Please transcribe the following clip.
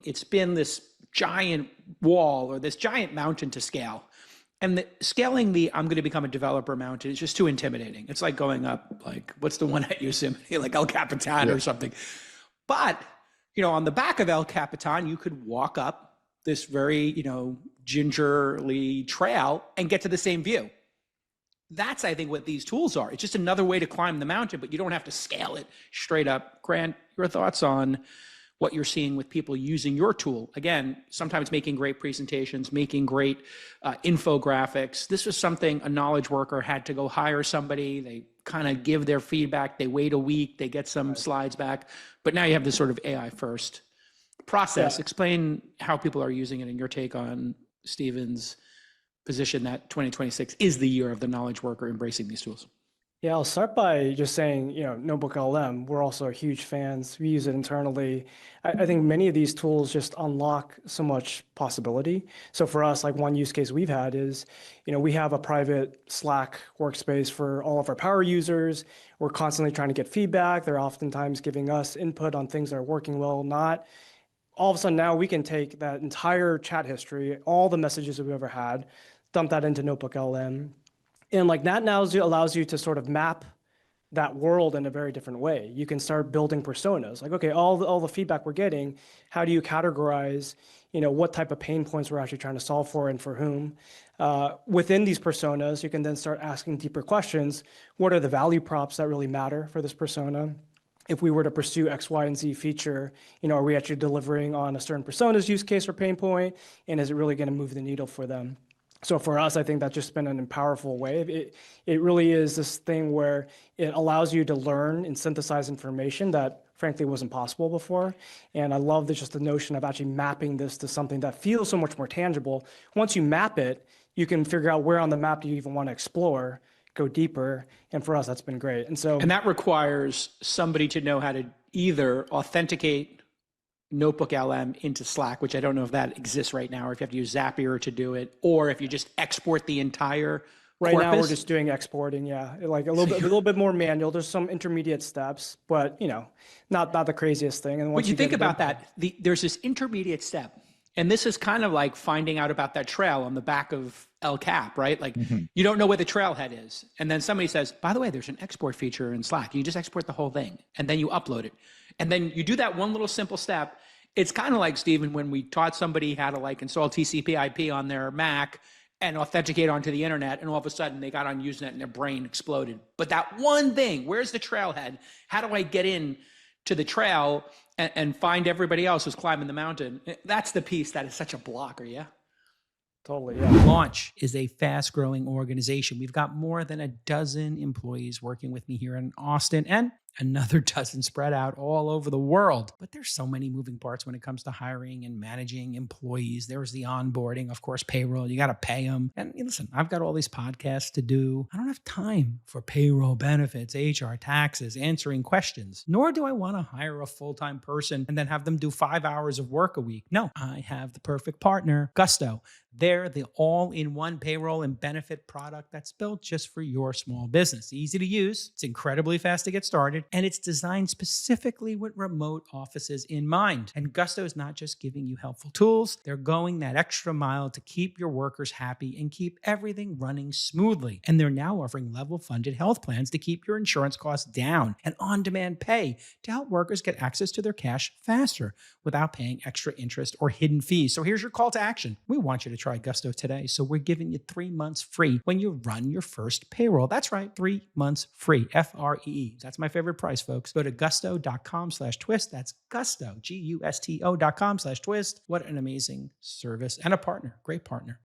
It's been this giant wall or this giant mountain to scale. And scaling the I'm going to become a developer mountain is just too intimidating. It's like going up, like, what's the one at Yosemite, like El Capitan or something. But, on the back of El Capitan, you could walk up this very, gingerly trail and get to the same view. That's, I think, what these tools are. It's just another way to climb the mountain, but you don't have to scale it straight up. Grant, your thoughts on what you're seeing with people using your tool? Again, sometimes making great presentations, making great infographics. This was something a knowledge worker had to go hire somebody. They kind of give their feedback. They wait a week. They get some slides back. But now you have this sort of AI first process. Yeah. Explain how people are using it and your take on Stephen's position that 2026 is the year of the knowledge worker embracing these tools. Yeah, I'll start by just saying, NotebookLM, we're also huge fans. We use it internally. I think many of these tools just unlock so much possibility. So for us, like one use case we've had is, we have a private Slack workspace for all of our power users. We're constantly trying to get feedback. They're oftentimes giving us input on things that are working well, not. All of a sudden now we can take that entire chat history, all the messages that we've ever had, dump that into NotebookLM. And like that now allows you to sort of map that world in a very different way. You can start building personas. Like, okay, all the feedback we're getting, how do you categorize, what type of pain points we're actually trying to solve for and for whom? Within these personas, you can then start asking deeper questions. What are the value props that really matter for this persona? If we were to pursue X, Y, and Z feature, are we actually delivering on a certain persona's use case or pain point? And is it really going to move the needle for them? So for us, I think that's just been an powerful way. It really is this thing where it allows you to learn and synthesize information that frankly wasn't possible before. And I love just the notion of actually mapping this to something that feels so much more tangible. Once you map it, you can figure out where on the map do you even want to explore, go deeper. And for us, that's been great. And that requires somebody to know how to either authenticate NotebookLM into Slack, which I don't know if that exists right now, or if you have to use Zapier to do it, or if you just export the entire right corpus. Now we're just doing exporting, yeah, like a little bit more manual. There's some intermediate steps, but not the craziest thing. And once you think about that, there's this intermediate step, and this is kind of like finding out about that trail on the back of El Cap, right? Like you don't know where the trailhead is, and then somebody says, by the way, there's an export feature in Slack. You just export the whole thing, and then you upload it. And then you do that one little simple step. It's kind of like, Stephen, when we taught somebody how to install TCP/IP on their Mac and authenticate onto the internet, and all of a sudden they got on Usenet and their brain exploded. But that one thing, where's the trailhead? How do I get in to the trail and find everybody else who's climbing the mountain? That's the piece that is such a blocker, yeah? Totally, yeah. Launch is a fast-growing organization. We've got more than a dozen employees working with me here in Austin, and another dozen spread out all over the world. But there's so many moving parts when it comes to hiring and managing employees. There's the onboarding, of course, payroll. You got to pay them. And listen, I've got all these podcasts to do. I don't have time for payroll, benefits, HR, taxes, answering questions. Nor do I want to hire a full-time person and then have them do 5 hours of work a week. No, I have the perfect partner, Gusto. They're the all-in-one payroll and benefit product that's built just for your small business. Easy to use. It's incredibly fast to get started. And it's designed specifically with remote offices in mind. And Gusto is not just giving you helpful tools. They're going that extra mile to keep your workers happy and keep everything running smoothly. And they're now offering level-funded health plans to keep your insurance costs down and on-demand pay to help workers get access to their cash faster without paying extra interest or hidden fees. So here's your call to action. We want you to try Gusto today. So we're giving you 3 months free when you run your first payroll. That's right, 3 months free, Free. That's my favorite price, folks. Go to gusto.com/twist. That's Gusto, Gusto.com/twist. What an amazing service and a partner, great partner.